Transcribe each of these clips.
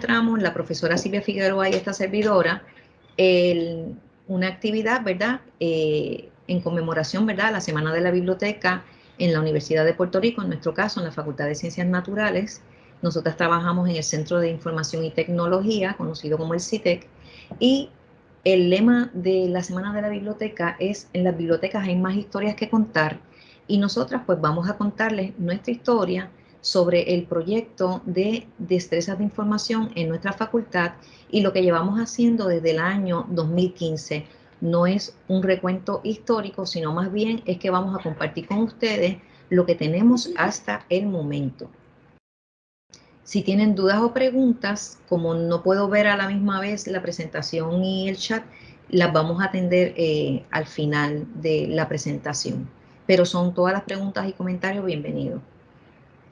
encontramos, la profesora Silvia Figueroa y esta servidora, una actividad, ¿verdad?, en conmemoración, ¿verdad?, a la Semana de la Biblioteca en la Universidad de Puerto Rico, en nuestro caso, en la Facultad de Ciencias Naturales. Nosotras trabajamos en el Centro de Información y Tecnología, conocido como el CITEC, y el lema de la Semana de la Biblioteca es: en las bibliotecas hay más historias que contar, y nosotras pues vamos a contarles nuestra historia sobre el proyecto de destrezas de información en nuestra facultad y lo que llevamos haciendo desde el año 2015. No es un recuento histórico, sino más bien es que vamos a compartir con ustedes lo que tenemos hasta el momento. Si tienen dudas o preguntas, como no puedo ver a la misma vez la presentación y el chat, las vamos a atender al final de la presentación. Pero son todas las preguntas y comentarios bienvenidos.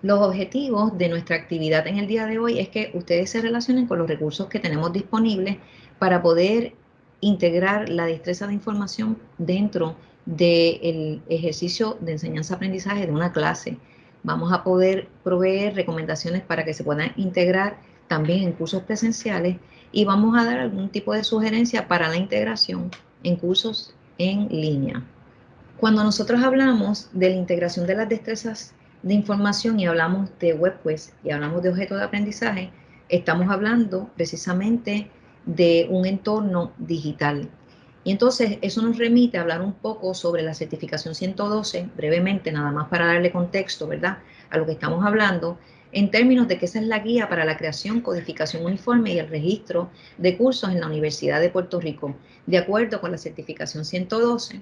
Los objetivos de nuestra actividad en el día de hoy es que ustedes se relacionen con los recursos que tenemos disponibles para poder integrar la destreza de información dentro del ejercicio de enseñanza-aprendizaje de una clase. Vamos a poder proveer recomendaciones para que se puedan integrar también en cursos presenciales, y vamos a dar algún tipo de sugerencia para la integración en cursos en línea. Cuando nosotros hablamos de la integración de las destrezas de información y hablamos de webquest y hablamos de objetos de aprendizaje, estamos hablando precisamente de un entorno digital. Y entonces eso nos remite a hablar un poco sobre la certificación 112, brevemente, nada más para darle contexto, ¿verdad?, a lo que estamos hablando, en términos de que esa es la guía para la creación, codificación uniforme y el registro de cursos en la Universidad de Puerto Rico. De acuerdo con la certificación 112,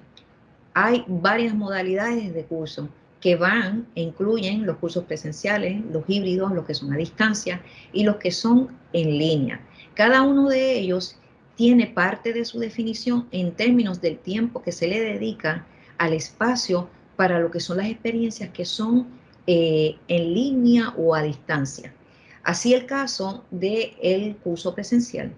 hay varias modalidades de curso que van e incluyen los cursos presenciales, los híbridos, los que son a distancia y los que son en línea. Cada uno de ellos tiene parte de su definición en términos del tiempo que se le dedica al espacio para lo que son las experiencias que son en línea o a distancia. Así el caso del curso presencial,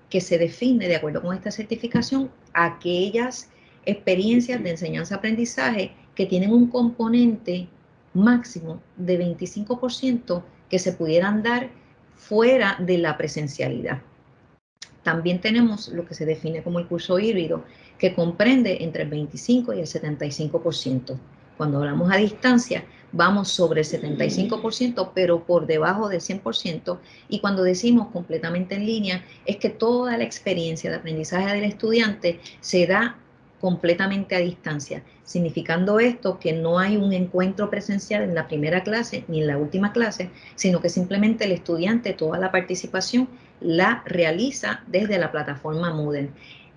que se define de acuerdo con esta certificación aquellas experiencias de enseñanza-aprendizaje que tienen un componente máximo de 25% que se pudieran dar fuera de la presencialidad. También tenemos lo que se define como el curso híbrido, que comprende entre el 25 y el 75%. Cuando hablamos a distancia, vamos sobre el 75%, pero por debajo del 100%. Y cuando decimos completamente en línea, es que toda la experiencia de aprendizaje del estudiante se da completamente a distancia, significando esto que no hay un encuentro presencial en la primera clase ni en la última clase, sino que simplemente el estudiante, toda la participación la realiza desde la plataforma Moodle.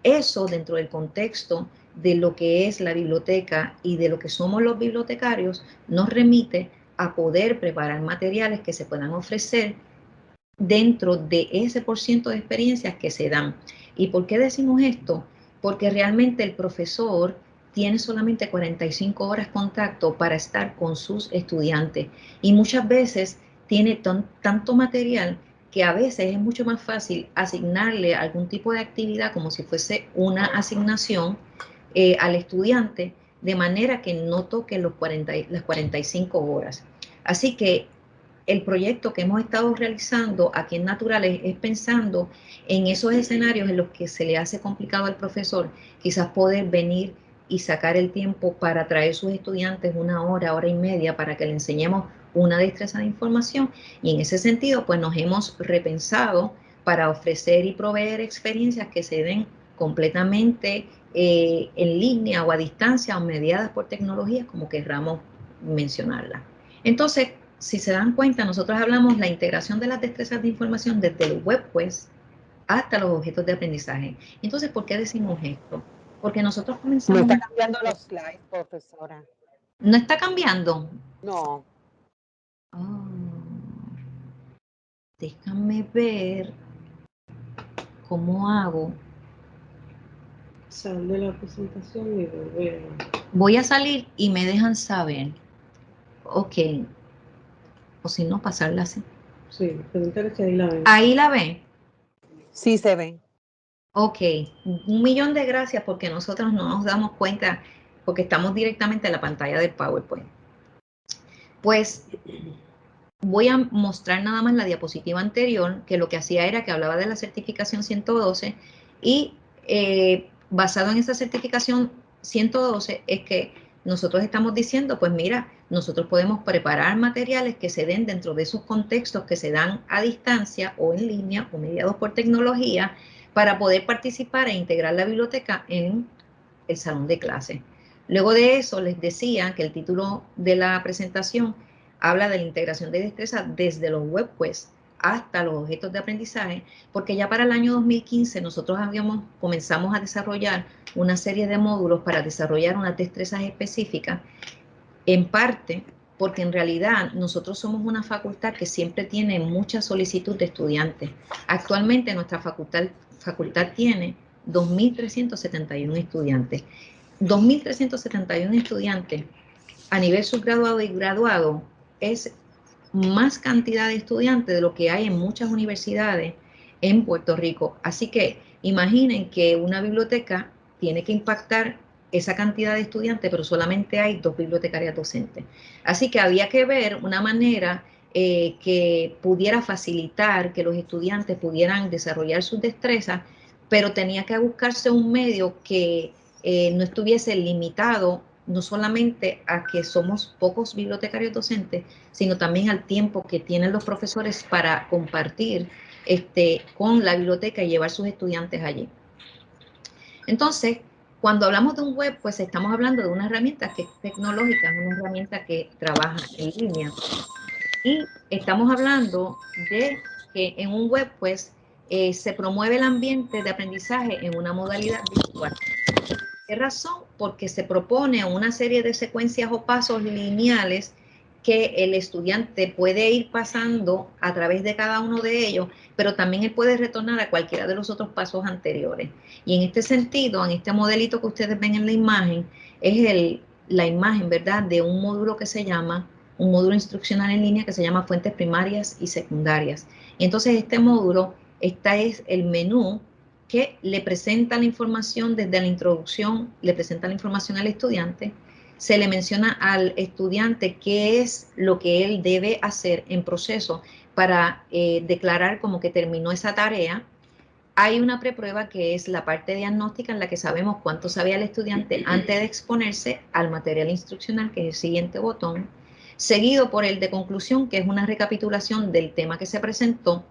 Eso, dentro del contexto de lo que es la biblioteca y de lo que somos los bibliotecarios, nos remite a poder preparar materiales que se puedan ofrecer dentro de ese % de experiencias que se dan. ¿Y por qué decimos esto? Porque realmente el profesor tiene solamente 45 horas contacto para estar con sus estudiantes, y muchas veces tiene tanto material que a veces es mucho más fácil asignarle algún tipo de actividad como si fuese una asignación al estudiante, de manera que no toque las 45 horas. Así que el proyecto que hemos estado realizando aquí en Naturales es pensando en esos escenarios en los que se le hace complicado al profesor quizás poder venir y sacar el tiempo para traer sus estudiantes una hora, hora y media para que le enseñemos una destreza de información, y en ese sentido pues nos hemos repensado para ofrecer y proveer experiencias que se den completamente en línea o a distancia o mediadas por tecnologías, como querramos mencionarla. Entonces, si se dan cuenta, nosotros hablamos la integración de las destrezas de información desde el webquest hasta los objetos de aprendizaje. Entonces, ¿por qué decimos esto? Porque nosotros comenzamos... Me está cambiando los slides, profesora. ¿No está cambiando? No. Oh, déjame ver cómo hago. Sal de la presentación y volver. Voy a salir y me dejan saber. Ok. O si no, pasarla así. Sí, pregúntale si ahí la ven. Ahí la ven. Sí se ven. Ok, 1.000.000 de gracias, porque nosotros no nos damos cuenta, porque estamos directamente en la pantalla del PowerPoint. Pues voy a mostrar nada más la diapositiva anterior, que lo que hacía era que hablaba de la certificación 112 y basado en esa certificación 112 es que nosotros estamos diciendo, pues mira, nosotros podemos preparar materiales que se den dentro de esos contextos que se dan a distancia o en línea o mediados por tecnología para poder participar e integrar la biblioteca en el salón de clase. Luego de eso les decía que el título de la presentación habla de la integración de destrezas desde los webquests hasta los objetos de aprendizaje, porque ya para el año 2015 nosotros comenzamos a desarrollar una serie de módulos para desarrollar unas destrezas específicas, en parte porque en realidad nosotros somos una facultad que siempre tiene mucha solicitud de estudiantes. Actualmente nuestra facultad tiene 2.371 estudiantes. 2.371 estudiantes a nivel subgraduado y graduado es más cantidad de estudiantes de lo que hay en muchas universidades en Puerto Rico. Así que imaginen que una biblioteca tiene que impactar esa cantidad de estudiantes, pero solamente hay 2 bibliotecarias docentes. Así que había que ver una manera que pudiera facilitar que los estudiantes pudieran desarrollar sus destrezas, pero tenía que buscarse un medio que no estuviese limitado no solamente a que somos pocos bibliotecarios docentes, sino también al tiempo que tienen los profesores para compartir con la biblioteca y llevar sus estudiantes allí. Entonces, cuando hablamos de un web, pues estamos hablando de una herramienta que es tecnológica, una herramienta que trabaja en línea. Y estamos hablando de que en un web, pues, se promueve el ambiente de aprendizaje en una modalidad virtual. ¿Qué razón? Porque se propone una serie de secuencias o pasos lineales que el estudiante puede ir pasando a través de cada uno de ellos, pero también él puede retornar a cualquiera de los otros pasos anteriores. Y en este sentido, en este modelito que ustedes ven en la imagen, es la imagen, ¿verdad?, de un módulo que se llama, un módulo instruccional en línea que se llama Fuentes Primarias y Secundarias. Y entonces este módulo, esta es el menú que le presenta la información desde la introducción, le presenta la información al estudiante, se le menciona al estudiante qué es lo que él debe hacer en proceso para declarar como que terminó esa tarea. Hay una preprueba que es la parte diagnóstica en la que sabemos cuánto sabía el estudiante antes de exponerse al material instruccional, que es el siguiente botón, seguido por el de conclusión, que es una recapitulación del tema que se presentó,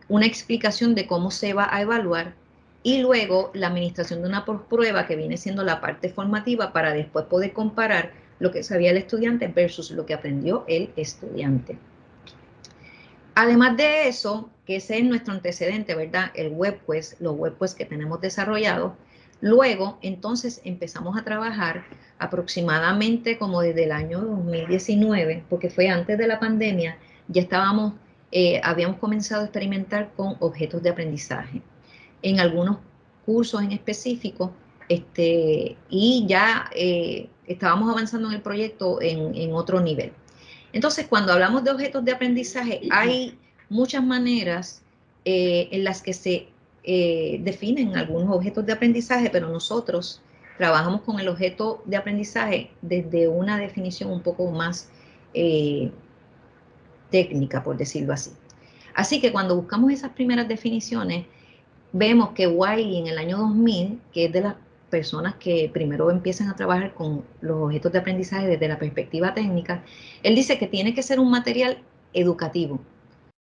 una explicación de cómo se va a evaluar y luego la administración de una prueba que viene siendo la parte formativa para después poder comparar lo que sabía el estudiante versus lo que aprendió el estudiante. Además de eso, que ese es nuestro antecedente, ¿verdad? El webquest, los webquests que tenemos desarrollados. Luego, entonces, empezamos a trabajar aproximadamente como desde el año 2019, porque fue antes de la pandemia, ya habíamos comenzado a experimentar con objetos de aprendizaje en algunos cursos en específico, y ya estábamos avanzando en el proyecto en otro nivel. Entonces, cuando hablamos de objetos de aprendizaje, hay muchas maneras en las que se definen algunos objetos de aprendizaje, pero nosotros trabajamos con el objeto de aprendizaje desde una definición un poco más técnica, por decirlo así. Así que cuando buscamos esas primeras definiciones, vemos que Wiley en el año 2000, que es de las personas que primero empiezan a trabajar con los objetos de aprendizaje desde la perspectiva técnica, él dice que tiene que ser un material educativo,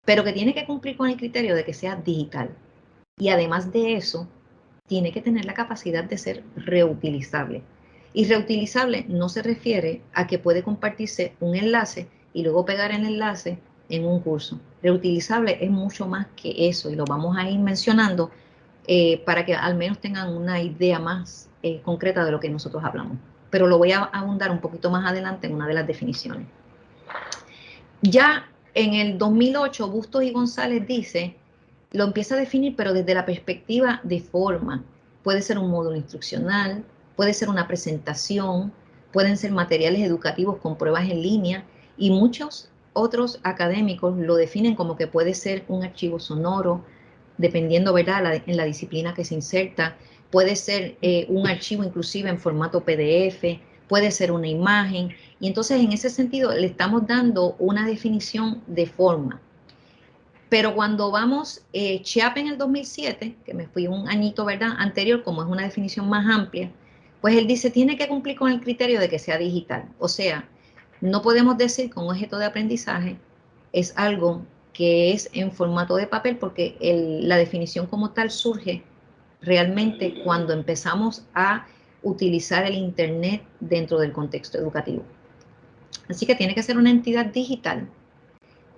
pero que tiene que cumplir con el criterio de que sea digital. Y además de eso, tiene que tener la capacidad de ser reutilizable. Y reutilizable no se refiere a que puede compartirse un enlace y luego pegar el enlace en un curso. Reutilizable es mucho más que eso y lo vamos a ir mencionando para que al menos tengan una idea más concreta de lo que nosotros hablamos. Pero lo voy a ahondar un poquito más adelante en una de las definiciones. Ya en el 2008, Bustos y González dice, lo empieza a definir, pero desde la perspectiva de forma. Puede ser un módulo instruccional, puede ser una presentación, pueden ser materiales educativos con pruebas en línea, y muchos otros académicos lo definen como que puede ser un archivo sonoro, dependiendo, ¿verdad?, en la disciplina que se inserta. Puede ser un archivo inclusive en formato PDF, puede ser una imagen, y entonces en ese sentido le estamos dando una definición de forma. Pero cuando vamos, Chiappe en el 2007, que me fui un añito, ¿verdad?, anterior, como es una definición más amplia, pues él dice, tiene que cumplir con el criterio de que sea digital. O sea, no podemos decir que un objeto de aprendizaje es algo que es en formato de papel, porque la definición como tal surge realmente cuando empezamos a utilizar el Internet dentro del contexto educativo. Así que tiene que ser una entidad digital,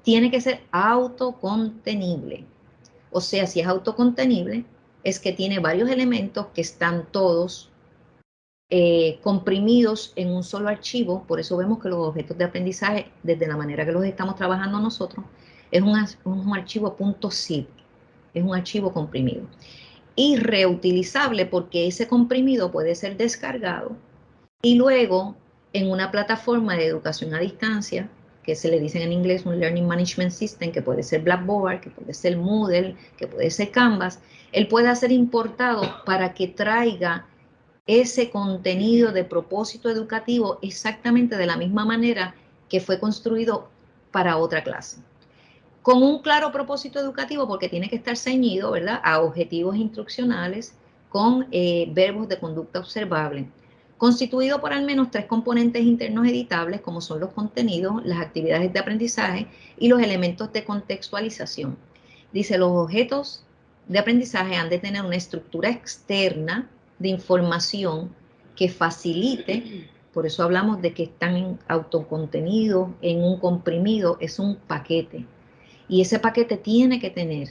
tiene que ser autocontenible. O sea, si es autocontenible, es que tiene varios elementos que están todos comprimidos en un solo archivo. Por eso vemos que los objetos de aprendizaje, desde la manera que los estamos trabajando nosotros, es un archivo .zip, es un archivo comprimido. Y reutilizable, porque ese comprimido puede ser descargado y luego en una plataforma de educación a distancia, que se le dice en inglés un Learning Management System, que puede ser Blackboard, que puede ser Moodle, que puede ser Canvas, él puede ser importado para que traiga ese contenido de propósito educativo exactamente de la misma manera que fue construido para otra clase. Con un claro propósito educativo, porque tiene que estar ceñido, ¿verdad?, a objetivos instruccionales con verbos de conducta observable, constituido por al menos 3 componentes internos editables, como son los contenidos, las actividades de aprendizaje y los elementos de contextualización. Dice, los objetos de aprendizaje han de tener una estructura externa de información que facilite, por eso hablamos de que están en autocontenido, en un comprimido, es un paquete. Y ese paquete tiene que tener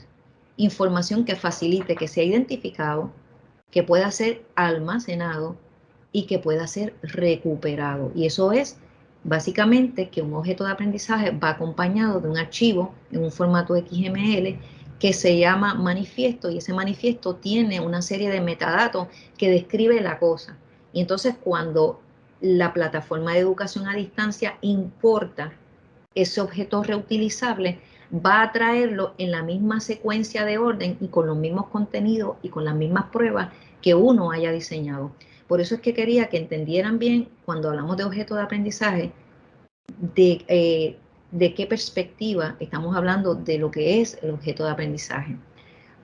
información que facilite, que sea identificado, que pueda ser almacenado y que pueda ser recuperado. Y eso es básicamente que un objeto de aprendizaje va acompañado de un archivo en un formato XML que se llama manifiesto, y ese manifiesto tiene una serie de metadatos que describe la cosa. Y entonces cuando la plataforma de educación a distancia importa ese objeto reutilizable, va a traerlo en la misma secuencia de orden y con los mismos contenidos y con las mismas pruebas que uno haya diseñado. Por eso es que quería que entendieran bien, cuando hablamos de objeto de aprendizaje, de qué perspectiva estamos hablando de lo que es el objeto de aprendizaje.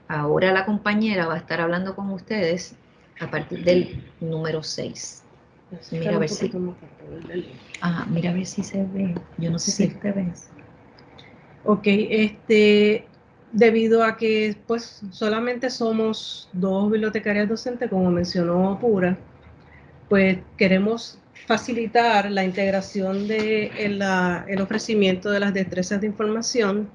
Ahora la compañera va a estar hablando con ustedes a partir del número 6. Mira a ver si, mira a ver si se ve. Yo no sé si te ves. Ok, debido a que pues solamente somos 2 bibliotecarias docentes, como mencionó Pura, pues queremos facilitar la integración de el ofrecimiento de las destrezas de información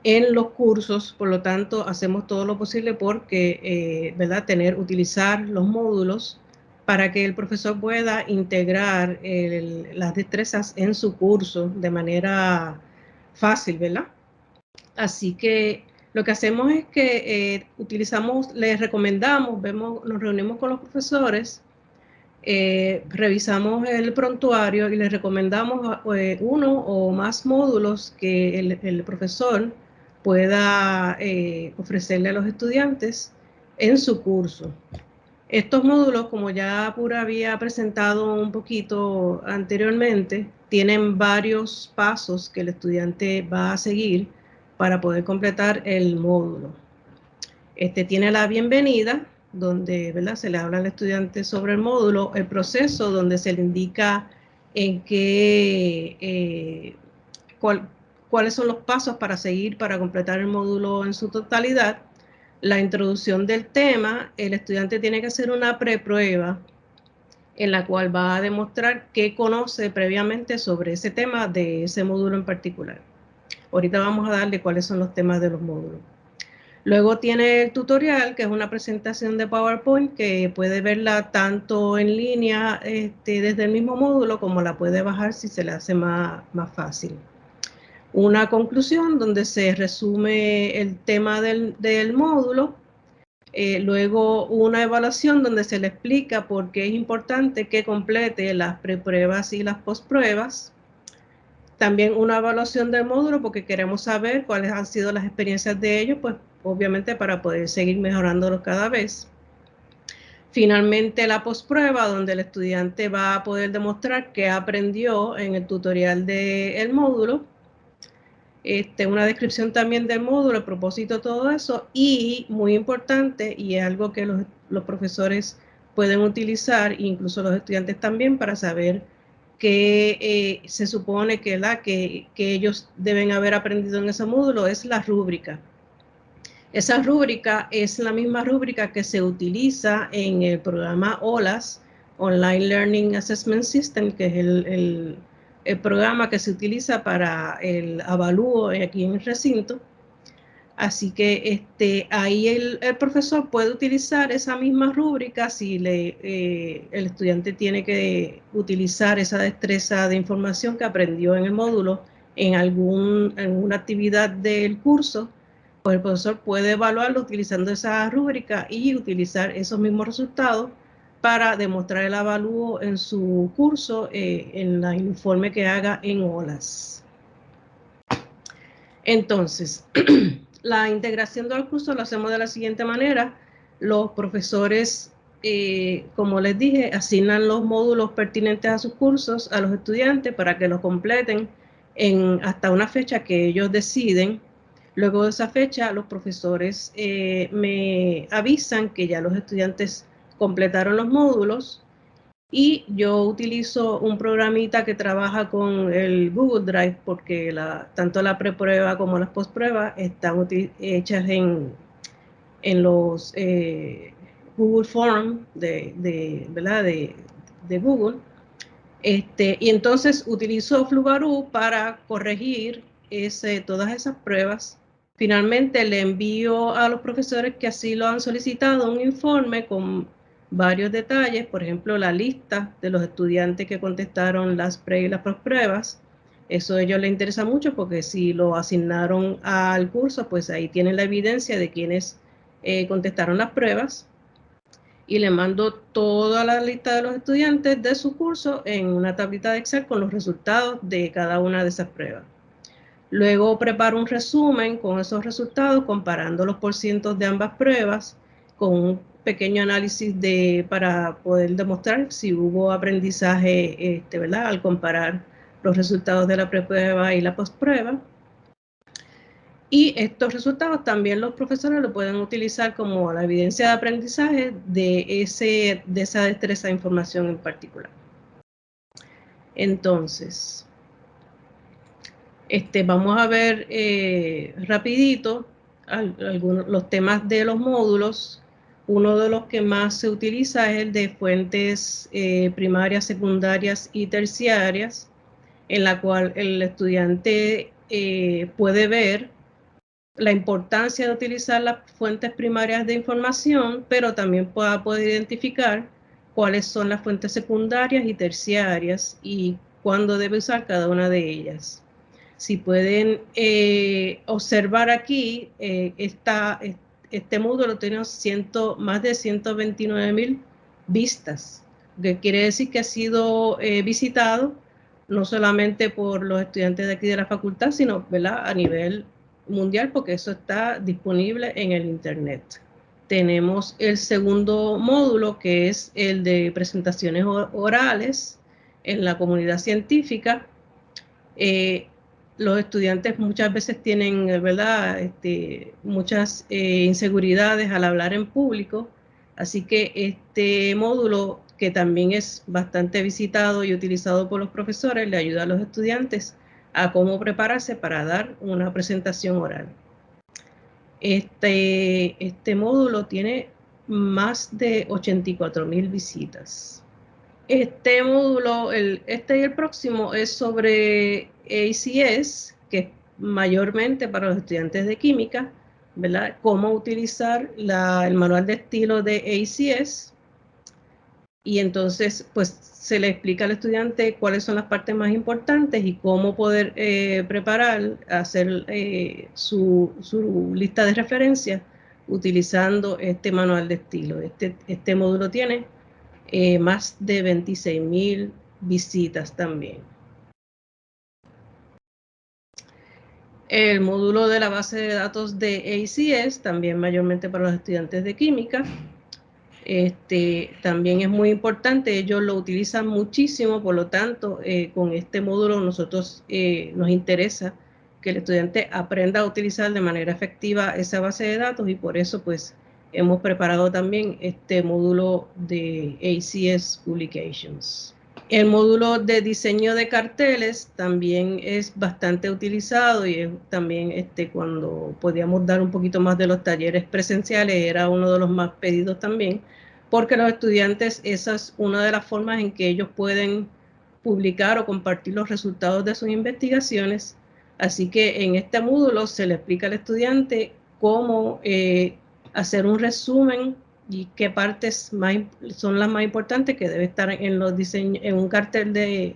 en los cursos. Por lo tanto, hacemos todo lo posible porque, ¿verdad?, utilizar los módulos para que el profesor pueda integrar las destrezas en su curso de manera fácil, ¿verdad? Así que lo que hacemos es que les recomendamos, nos reunimos con los profesores, revisamos el prontuario y les recomendamos uno o más módulos que el profesor pueda ofrecerle a los estudiantes en su curso. Estos módulos, como ya Pura había presentado un poquito anteriormente, tienen varios pasos que el estudiante va a seguir para poder completar el módulo. Tiene la bienvenida, donde, ¿verdad?, se le habla al estudiante sobre el módulo, el proceso donde se le indica en qué, cuáles son los pasos para seguir para completar el módulo en su totalidad, la introducción del tema. El estudiante tiene que hacer una preprueba en la cual va a demostrar qué conoce previamente sobre ese tema de ese módulo en particular. Ahorita vamos a darle cuáles son los temas de los módulos. Luego tiene el tutorial, que es una presentación de PowerPoint que puede verla tanto en línea desde el mismo módulo, como la puede bajar si se le hace más fácil. Una conclusión donde se resume el tema del módulo. Luego una evaluación donde se le explica por qué es importante que complete las prepruebas y las postpruebas. También una evaluación del módulo porque queremos saber cuáles han sido las experiencias de ellos, pues obviamente para poder seguir mejorándolo cada vez. Finalmente, la postprueba, donde el estudiante va a poder demostrar qué aprendió en el tutorial del módulo. Una descripción también del módulo, el propósito, todo eso. Y muy importante, y es algo que los profesores pueden utilizar, incluso los estudiantes también, para saber qué se supone que ellos deben haber aprendido en ese módulo, es la rúbrica. Esa rúbrica es la misma rúbrica que se utiliza en el programa OLAS, Online Learning Assessment System, que es el programa que se utiliza para el avalúo aquí en el recinto. Así que ahí el profesor puede utilizar esa misma rúbrica si el estudiante tiene que utilizar esa destreza de información que aprendió en el módulo en alguna actividad del curso. Pues el profesor puede evaluarlo utilizando esa rúbrica y utilizar esos mismos resultados para demostrar el avalúo en su curso, en el informe que haga en OLAS. Entonces, la integración del curso lo hacemos de la siguiente manera. Los profesores, como les dije, asignan los módulos pertinentes a sus cursos a los estudiantes para que los completen hasta una fecha que ellos deciden. Luego de esa fecha, los profesores me avisan que ya los estudiantes completaron los módulos y yo utilizo un programita que trabaja con el Google Drive porque tanto la preprueba como las postpruebas están hechas en los Google Forms de Google. Y entonces utilizo Flubarú para corregir todas esas pruebas. Finalmente le envío a los profesores que así lo han solicitado un informe con varios detalles, por ejemplo, la lista de los estudiantes que contestaron las pre y las postpruebas. Eso a ellos les interesa mucho porque si lo asignaron al curso, pues ahí tienen la evidencia de quienes contestaron las pruebas. Y le mando toda la lista de los estudiantes de su curso en una tablita de Excel con los resultados de cada una de esas pruebas. Luego preparo un resumen con esos resultados, comparando los porcientos de ambas pruebas, con un pequeño análisis para poder demostrar si hubo aprendizaje, ¿verdad? Al comparar los resultados de la preprueba y la postprueba. Y estos resultados también los profesores lo pueden utilizar como la evidencia de aprendizaje de esa destreza de información en particular. Entonces, vamos a ver rapidito los temas de los módulos. Uno de los que más se utiliza es el de fuentes primarias, secundarias y terciarias, en la cual el estudiante puede ver la importancia de utilizar las fuentes primarias de información, pero también va a poder identificar cuáles son las fuentes secundarias y terciarias y cuándo debe usar cada una de ellas. Si pueden observar aquí, este módulo tiene más de 129,000 vistas, que quiere decir que ha sido visitado no solamente por los estudiantes de aquí de la facultad, sino, ¿verdad?, a nivel mundial, porque eso está disponible en el internet. Tenemos el segundo módulo, que es el de presentaciones orales en la comunidad científica. Los estudiantes muchas veces tienen, ¿verdad?, muchas inseguridades al hablar en público, así que este módulo, que también es bastante visitado y utilizado por los profesores, le ayuda a los estudiantes a cómo prepararse para dar una presentación oral. Este módulo tiene más de 84,000 visitas. Este módulo, este y el próximo, es sobre ACS, que es mayormente para los estudiantes de química, ¿verdad? Cómo utilizar el manual de estilo de ACS. Y entonces, pues, se le explica al estudiante cuáles son las partes más importantes y cómo poder hacer su lista de referencias utilizando este manual de estilo. Este módulo tiene más de 26,000 visitas también. El módulo de la base de datos de ACS, también mayormente para los estudiantes de química. También es muy importante, ellos lo utilizan muchísimo, por lo tanto, con este módulo nosotros nos interesa que el estudiante aprenda a utilizar de manera efectiva esa base de datos y por eso pues hemos preparado también este módulo de ACS Publications. El módulo de diseño de carteles también es bastante utilizado y es también cuando podíamos dar un poquito más de los talleres presenciales era uno de los más pedidos también, porque los estudiantes, esa es una de las formas en que ellos pueden publicar o compartir los resultados de sus investigaciones. Así que en este módulo se le explica al estudiante cómo hacer un resumen y qué partes son las más importantes que debe estar en los diseños, en un cartel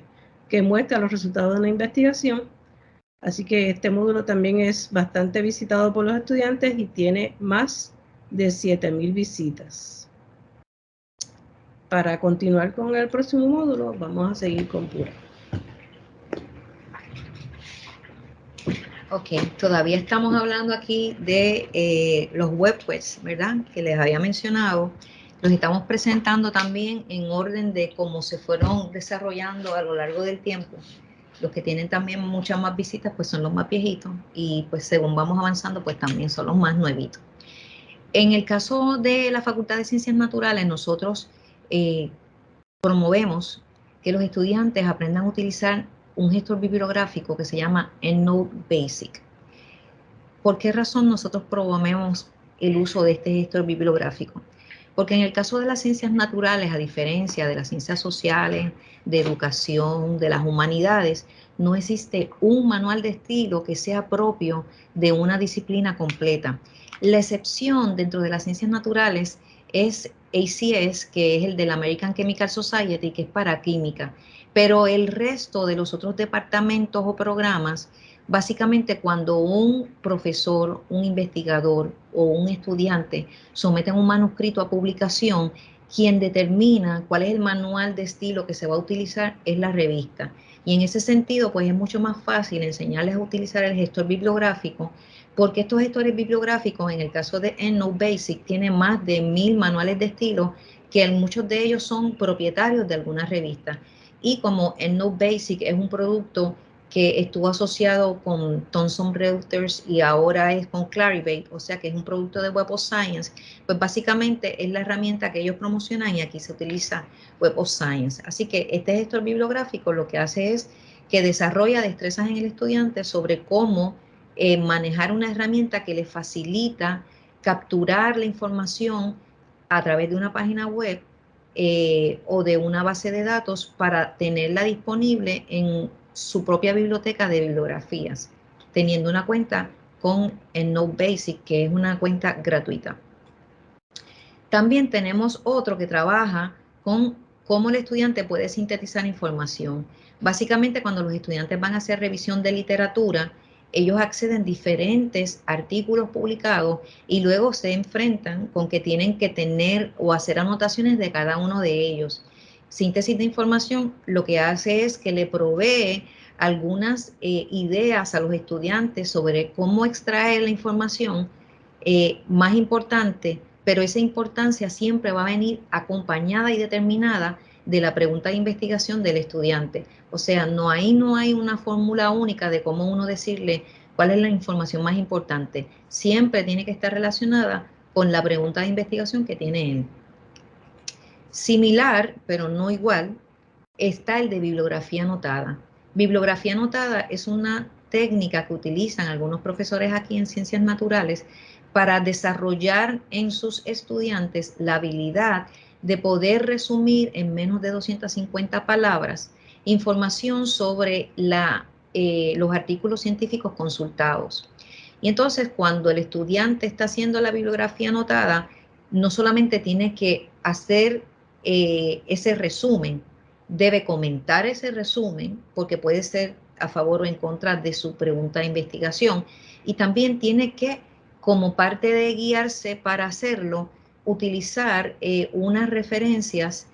que muestra los resultados de una investigación. Así que este módulo también es bastante visitado por los estudiantes y tiene más de 7,000 visitas. Para continuar con el próximo módulo, vamos a seguir con Pura. Ok, todavía estamos hablando aquí de los webquests, ¿verdad? Que les había mencionado. Los estamos presentando también en orden de cómo se fueron desarrollando a lo largo del tiempo. Los que tienen también muchas más visitas, pues son los más viejitos y pues según vamos avanzando, pues también son los más nuevitos. En el caso de la Facultad de Ciencias Naturales, nosotros promovemos que los estudiantes aprendan a utilizar un gestor bibliográfico que se llama EndNote Basic. ¿Por qué razón nosotros promovemos el uso de este gestor bibliográfico? Porque en el caso de las ciencias naturales, a diferencia de las ciencias sociales, de educación, de las humanidades, no existe un manual de estilo que sea propio de una disciplina completa. La excepción dentro de las ciencias naturales es ACS, que es el de la American Chemical Society, que es para química, pero el resto de los otros departamentos o programas, básicamente cuando un profesor, un investigador o un estudiante someten un manuscrito a publicación, quien determina cuál es el manual de estilo que se va a utilizar es la revista. Y en ese sentido, pues es mucho más fácil enseñarles a utilizar el gestor bibliográfico, porque estos gestores bibliográficos, en el caso de EndNote Basic, tienen más de 1000 manuales de estilo, que muchos de ellos son propietarios de alguna revista. Y como EndNote Basic es un producto que estuvo asociado con Thomson Reuters y ahora es con Clarivate, o sea que es un producto de Web of Science, pues básicamente es la herramienta que ellos promocionan y aquí se utiliza Web of Science. Así que este gestor bibliográfico lo que hace es que desarrolla destrezas en el estudiante sobre cómo manejar una herramienta que le facilita capturar la información a través de una página web o de una base de datos para tenerla disponible en su propia biblioteca de bibliografías, teniendo una cuenta con EndNote Basic, que es una cuenta gratuita. También tenemos otro que trabaja con cómo el estudiante puede sintetizar información. Básicamente, cuando los estudiantes van a hacer revisión de literatura, ellos acceden a diferentes artículos publicados y luego se enfrentan con que tienen que tener o hacer anotaciones de cada uno de ellos. Síntesis de información lo que hace es que le provee algunas ideas a los estudiantes sobre cómo extraer la información más importante, pero esa importancia siempre va a venir acompañada y determinada de la pregunta de investigación del estudiante. O sea, no hay una fórmula única de cómo uno decirle cuál es la información más importante. Siempre tiene que estar relacionada con la pregunta de investigación que tiene él. Similar, pero no igual, está el de bibliografía anotada. Bibliografía anotada es una técnica que utilizan algunos profesores aquí en Ciencias Naturales para desarrollar en sus estudiantes la habilidad de poder resumir en menos de 250 palabras información sobre los artículos científicos consultados. Y entonces, cuando el estudiante está haciendo la bibliografía anotada, no solamente tiene que hacer ese resumen, debe comentar ese resumen, porque puede ser a favor o en contra de su pregunta de investigación, y también tiene que, como parte de guiarse para hacerlo, utilizar unas referencias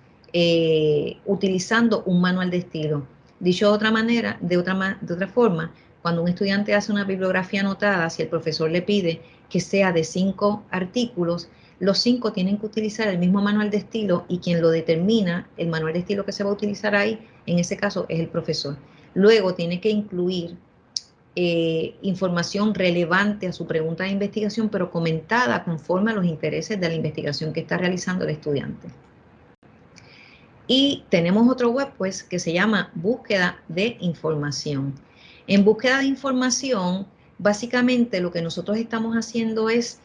utilizando un manual de estilo. Dicho de otra manera, de otra forma, cuando un estudiante hace una bibliografía anotada, si el profesor le pide que sea de 5 artículos, los 5 tienen que utilizar el mismo manual de estilo y quien lo determina, el manual de estilo que se va a utilizar ahí, en ese caso es el profesor. Luego tiene que incluir información relevante a su pregunta de investigación, pero comentada conforme a los intereses de la investigación que está realizando el estudiante. Y tenemos otro web, pues, que se llama Búsqueda de Información. En Búsqueda de Información, básicamente lo que nosotros estamos haciendo es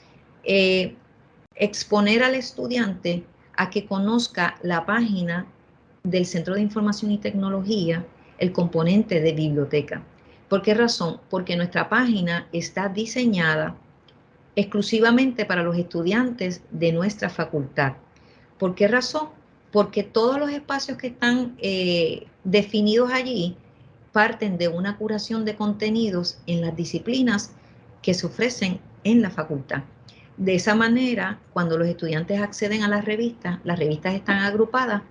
exponer al estudiante a que conozca la página del Centro de Información y Tecnología, el componente de biblioteca. ¿Por qué razón? Porque nuestra página está diseñada exclusivamente para los estudiantes de nuestra facultad. ¿Por qué razón? Porque todos los espacios que están definidos allí parten de una curación de contenidos en las disciplinas que se ofrecen en la facultad. De esa manera, cuando los estudiantes acceden a las revistas están agrupadas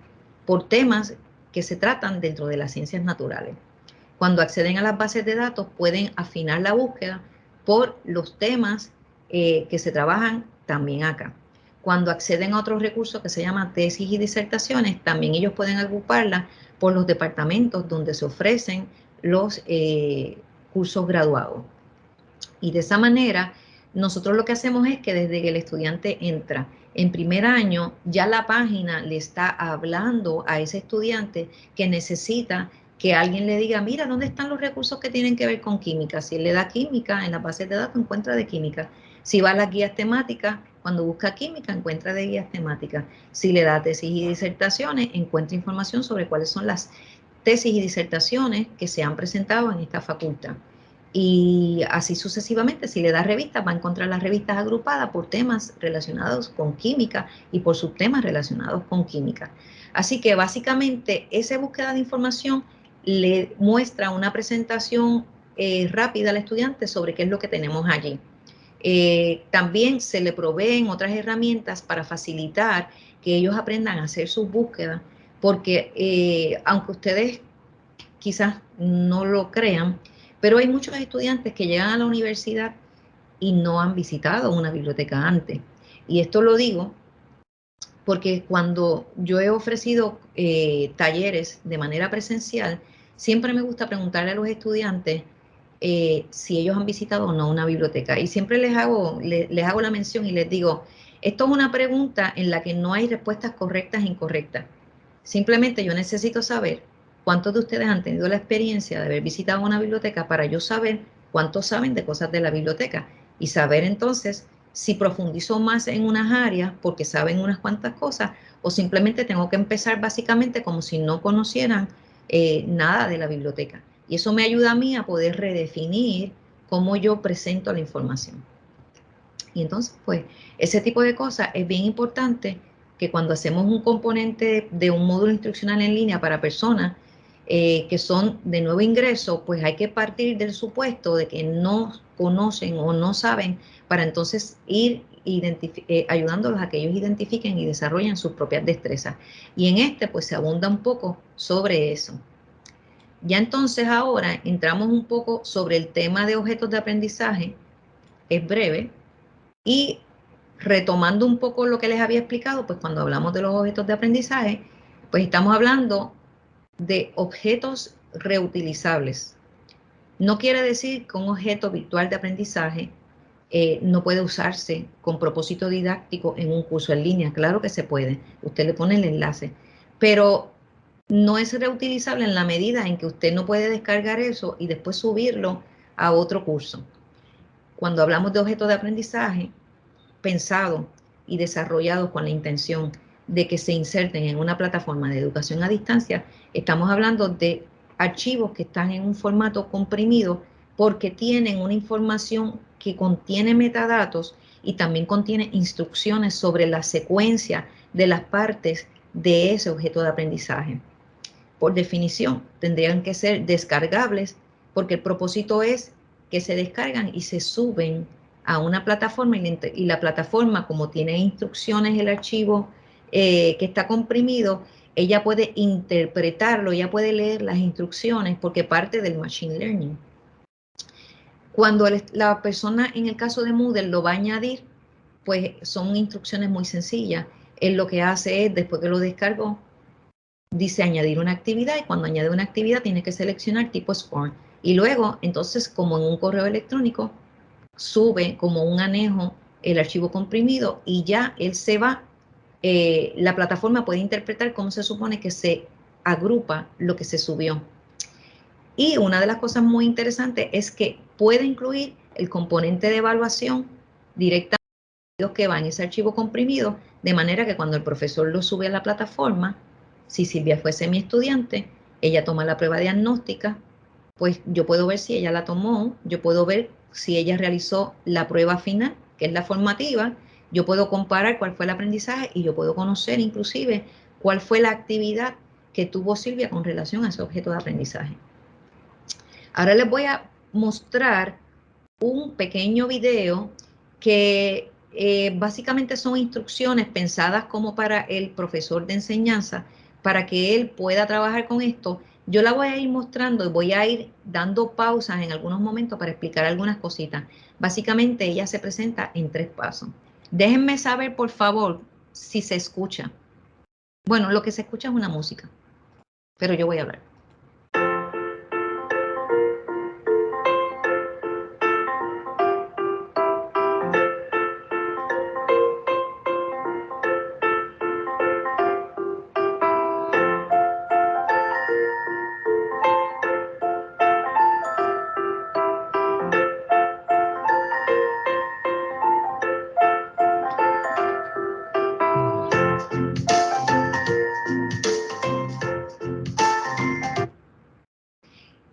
por temas que se tratan dentro de las ciencias naturales. Cuando acceden a las bases de datos, pueden afinar la búsqueda por los temas que se trabajan también acá. Cuando acceden a otros recursos que se llaman tesis y disertaciones, también ellos pueden agruparlas por los departamentos donde se ofrecen los cursos graduados. Y de esa manera, nosotros lo que hacemos es que desde que el estudiante entra en primer año, ya la página le está hablando a ese estudiante que necesita que alguien le diga, mira, ¿dónde están los recursos que tienen que ver con química? Si él le da química, en las bases de datos encuentra de química. Si va a las guías temáticas, cuando busca química, encuentra de guías temáticas. Si le da tesis y disertaciones, encuentra información sobre cuáles son las tesis y disertaciones que se han presentado en esta facultad. Y así sucesivamente, si le da revistas, va a encontrar las revistas agrupadas por temas relacionados con química y por subtemas relacionados con química. Así que básicamente esa búsqueda de información le muestra una presentación rápida al estudiante sobre qué es lo que tenemos allí. También se le proveen otras herramientas para facilitar que ellos aprendan a hacer sus búsquedas, porque aunque ustedes quizás no lo crean, pero hay muchos estudiantes que llegan a la universidad y no han visitado una biblioteca antes. Y esto lo digo porque cuando yo he ofrecido talleres de manera presencial, siempre me gusta preguntarle a los estudiantes si ellos han visitado o no una biblioteca. Y siempre les hago la mención y les digo, esto es una pregunta en la que no hay respuestas correctas e incorrectas. Simplemente yo necesito saber cuántos de ustedes han tenido la experiencia de haber visitado una biblioteca para yo saber cuántos saben de cosas de la biblioteca y saber entonces si profundizo más en unas áreas porque saben unas cuantas cosas o simplemente tengo que empezar básicamente como si no conocieran nada de la biblioteca. Y eso me ayuda a mí a poder redefinir cómo yo presento la información. Y entonces, pues, ese tipo de cosas es bien importante que cuando hacemos un componente de un módulo instruccional en línea para personas que son de nuevo ingreso, pues hay que partir del supuesto de que no conocen o no saben para entonces ir ayudándolos a que ellos identifiquen y desarrollen sus propias destrezas. Y en este, pues, se abunda un poco sobre eso. Ya entonces ahora entramos un poco sobre el tema de objetos de aprendizaje, es breve, y retomando un poco lo que les había explicado, pues cuando hablamos de los objetos de aprendizaje, pues estamos hablando de objetos reutilizables. No quiere decir que un objeto virtual de aprendizaje no puede usarse con propósito didáctico en un curso en línea. Claro que se puede, usted le pone el enlace, pero no es reutilizable en la medida en que usted no puede descargar eso y después subirlo a otro curso. Cuando hablamos de objetos de aprendizaje pensados y desarrollados con la intención de que se inserten en una plataforma de educación a distancia, estamos hablando de archivos que están en un formato comprimido porque tienen una información que contiene metadatos y también contiene instrucciones sobre la secuencia de las partes de ese objeto de aprendizaje. Por definición, tendrían que ser descargables porque el propósito es que se descargan y se suben a una plataforma y la plataforma, como tiene instrucciones el archivo que está comprimido, ella puede interpretarlo, ella puede leer las instrucciones porque parte del machine learning. Cuando la persona, en el caso de Moodle, lo va a añadir, pues son instrucciones muy sencillas. Él lo que hace es, después que lo descargó, dice añadir una actividad, y cuando añade una actividad tiene que seleccionar tipo SCORM. Y luego, entonces, como en un correo electrónico, sube como un anejo el archivo comprimido y ya él se va. La plataforma puede interpretar cómo se supone que se agrupa lo que se subió. Y una de las cosas muy interesantes es que puede incluir el componente de evaluación directamente que va en ese archivo comprimido, de manera que cuando el profesor lo sube a la plataforma, si Silvia fuese mi estudiante, ella toma la prueba diagnóstica, pues yo puedo ver si ella la tomó, yo puedo ver si ella realizó la prueba final, que es la formativa, yo puedo comparar cuál fue el aprendizaje y yo puedo conocer inclusive cuál fue la actividad que tuvo Silvia con relación a ese objeto de aprendizaje. Ahora les voy a mostrar un pequeño video que básicamente son instrucciones pensadas como para el profesor de enseñanza, para que él pueda trabajar con esto. Yo la voy a ir mostrando y voy a ir dando pausas en algunos momentos para explicar algunas cositas. Básicamente ella se presenta en 3 pasos. Déjenme saber, por favor, si se escucha. Bueno, lo que se escucha es una música, pero yo voy a hablar.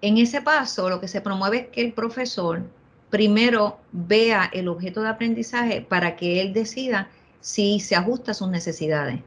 En ese paso, lo que se promueve es que el profesor primero vea el objeto de aprendizaje para que él decida si se ajusta a sus necesidades.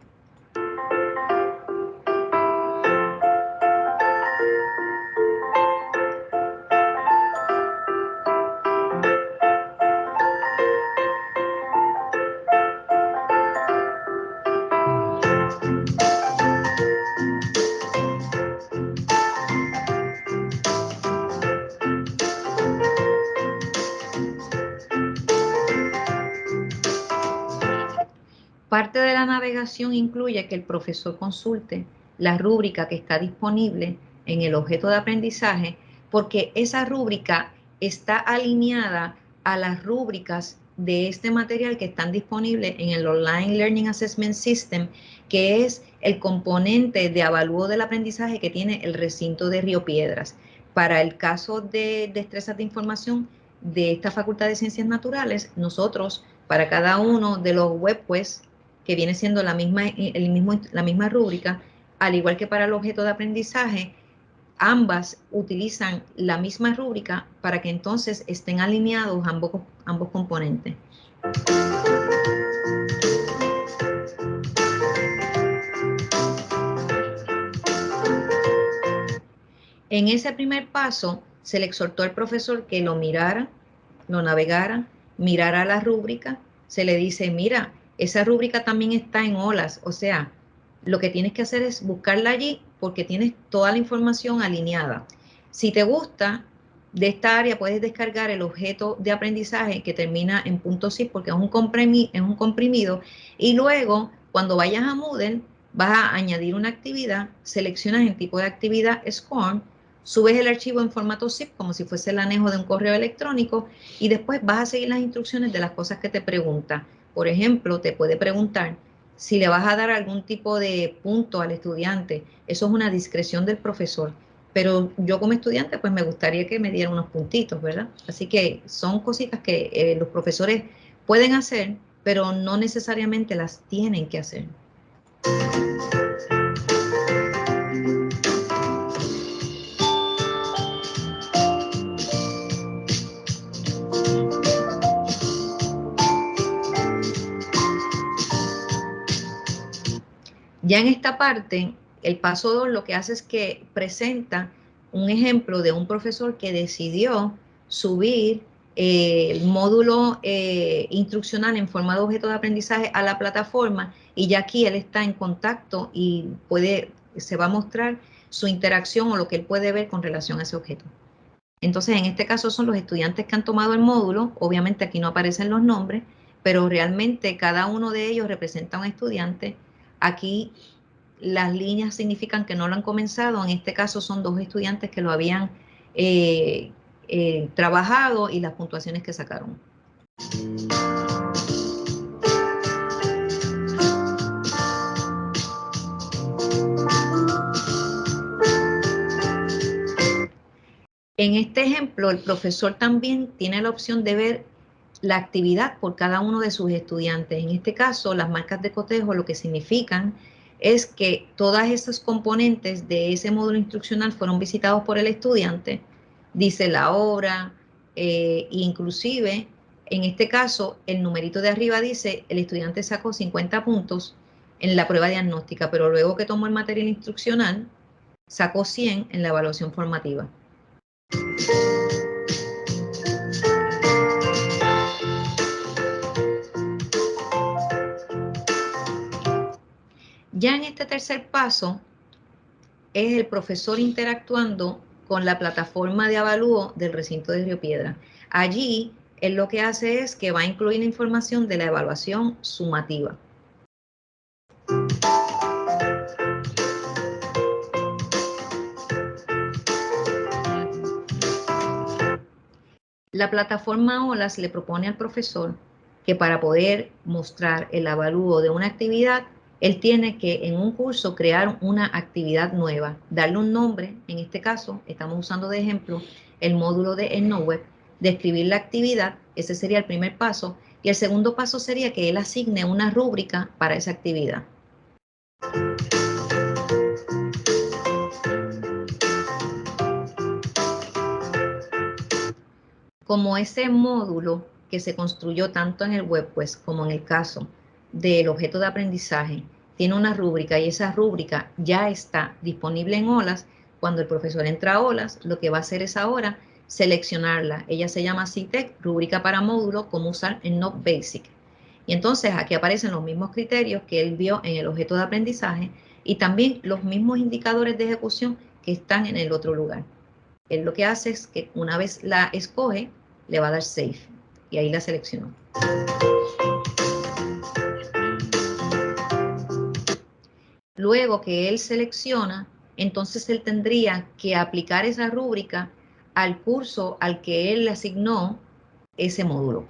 Parte de la navegación incluye que el profesor consulte la rúbrica que está disponible en el objeto de aprendizaje, porque esa rúbrica está alineada a las rúbricas de este material que están disponibles en el Online Learning Assessment System, que es el componente de avalúo del aprendizaje que tiene el recinto de Río Piedras. Para el caso de destrezas de información de esta Facultad de Ciencias Naturales, nosotros, para cada uno de los webquests, que viene siendo la misma rúbrica, al igual que para el objeto de aprendizaje, ambas utilizan la misma rúbrica para que entonces estén alineados ambos componentes. En ese primer paso, se le exhortó al profesor que lo mirara, lo navegara, mirara la rúbrica, se le dice, mira, esa rúbrica también está en olas, o sea, lo que tienes que hacer es buscarla allí porque tienes toda la información alineada. Si te gusta de esta área, puedes descargar el objeto de aprendizaje que termina en .zip porque es un comprimido, y luego, cuando vayas a Moodle, vas a añadir una actividad, seleccionas el tipo de actividad SCORM, subes el archivo en formato zip como si fuese el anejo de un correo electrónico y después vas a seguir las instrucciones de las cosas que te pregunta. Por ejemplo, te puede preguntar si le vas a dar algún tipo de punto al estudiante. Eso es una discreción del profesor. Pero yo como estudiante, pues me gustaría que me diera unos puntitos, ¿verdad? Así que son cositas que los profesores pueden hacer, pero no necesariamente las tienen que hacer. Ya en esta parte, el paso 2 lo que hace es que presenta un ejemplo de un profesor que decidió subir el módulo instruccional en forma de objeto de aprendizaje a la plataforma, y ya aquí él está en contacto y se va a mostrar su interacción o lo que él puede ver con relación a ese objeto. Entonces, en este caso son los estudiantes que han tomado el módulo, obviamente aquí no aparecen los nombres, pero realmente cada uno de ellos representa a un estudiante. Aquí las líneas significan que no lo han comenzado, en este caso son 2 estudiantes que lo habían trabajado y las puntuaciones que sacaron. En este ejemplo, el profesor también tiene la opción de ver la actividad por cada uno de sus estudiantes. En este caso, las marcas de cotejo lo que significan es que todas esas componentes de ese módulo instruccional fueron visitados por el estudiante. Dice la hora, inclusive, en este caso, el numerito de arriba dice el estudiante sacó 50 puntos en la prueba diagnóstica, pero luego que tomó el material instruccional, sacó 100 en la evaluación formativa. Ya en este tercer paso es el profesor interactuando con la plataforma de avalúo del recinto de Río Piedras. Allí, él lo que hace es que va a incluir la información de la evaluación sumativa. La plataforma OLAS le propone al profesor que para poder mostrar el avalúo de una actividad, él tiene que en un curso crear una actividad nueva, darle un nombre. En este caso, estamos usando de ejemplo el módulo de EndNoteWeb, describir la actividad, ese sería el primer paso, y el segundo paso sería que él asigne una rúbrica para esa actividad. Como ese módulo que se construyó tanto en el web, pues, como en el caso del objeto de aprendizaje, tiene una rúbrica y esa rúbrica ya está disponible en OLAS, cuando el profesor entra a OLAS, lo que va a hacer es ahora seleccionarla. Ella se llama CITEC, rúbrica para módulo, cómo usar EndNote Basic. Y entonces aquí aparecen los mismos criterios que él vio en el objeto de aprendizaje y también los mismos indicadores de ejecución que están en el otro lugar. Él lo que hace es que una vez la escoge, le va a dar Save y ahí la seleccionó. Luego que él selecciona, entonces él tendría que aplicar esa rúbrica al curso al que él le asignó ese módulo.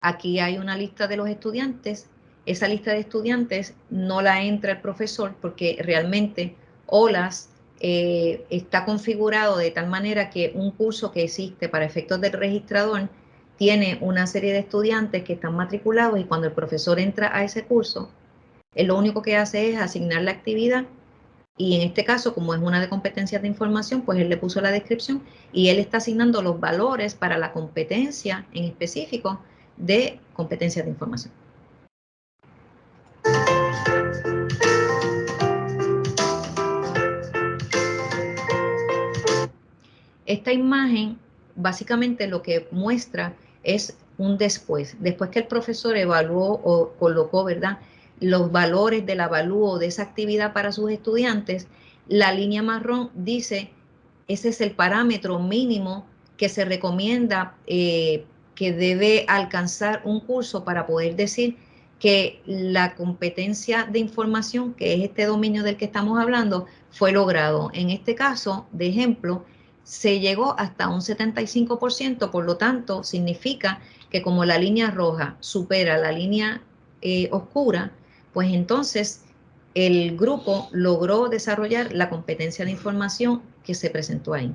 Aquí hay una lista de los estudiantes. Esa lista de estudiantes no la entra el profesor porque realmente OLAS está configurado de tal manera que un curso que existe para efectos del registrador tiene una serie de estudiantes que están matriculados y cuando el profesor entra a ese curso, él lo único que hace es asignar la actividad y en este caso, como es una de competencias de información, pues él le puso la descripción y él está asignando los valores para la competencia en específico de competencias de información. Esta imagen básicamente lo que muestra es un después. Después que el profesor evaluó o colocó, ¿verdad?, los valores del avalúo de esa actividad para sus estudiantes, la línea marrón dice, ese es el parámetro mínimo que se recomienda que debe alcanzar un curso para poder decir que la competencia de información, que es este dominio del que estamos hablando, fue logrado. En este caso, de ejemplo, se llegó hasta un 75%, por lo tanto, significa que como la línea roja supera la línea oscura, pues entonces el grupo logró desarrollar la competencia de información que se presentó ahí.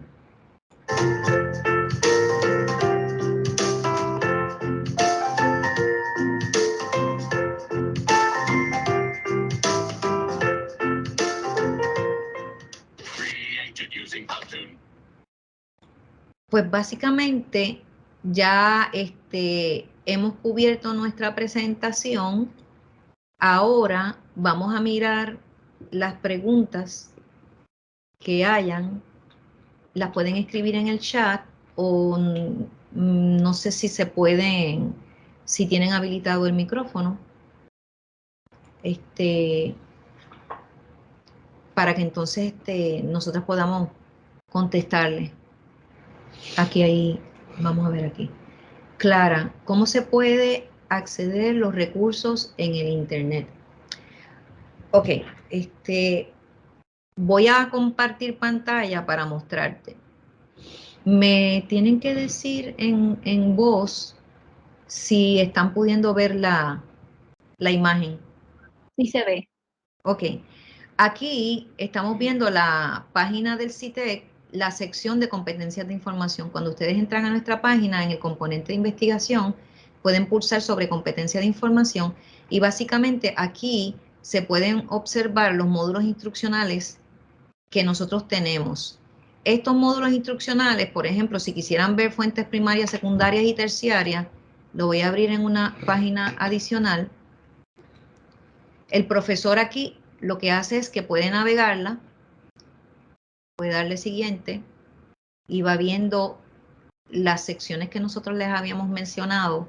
Pues básicamente ya hemos cubierto nuestra presentación. Ahora vamos a mirar las preguntas que hayan. Las pueden escribir en el chat o no sé si se pueden, si tienen habilitado el micrófono. Para que entonces nosotras podamos contestarle. Aquí hay Vamos a ver aquí. Clara, ¿cómo se puede acceder a los recursos en el Internet? Ok, voy a compartir pantalla para mostrarte. Me tienen que decir en voz si están pudiendo ver la imagen. Sí se ve. Ok, aquí estamos viendo la página del CITEC, la sección de competencias de información. Cuando ustedes entran a nuestra página, en el componente de investigación, pueden pulsar sobre competencia de información y básicamente aquí se pueden observar los módulos instruccionales que nosotros tenemos. Estos módulos instruccionales, por ejemplo, si quisieran ver fuentes primarias, secundarias y terciarias, lo voy a abrir en una página adicional. El profesor aquí lo que hace es que puede navegarla, puede darle siguiente y va viendo las secciones que nosotros les habíamos mencionado,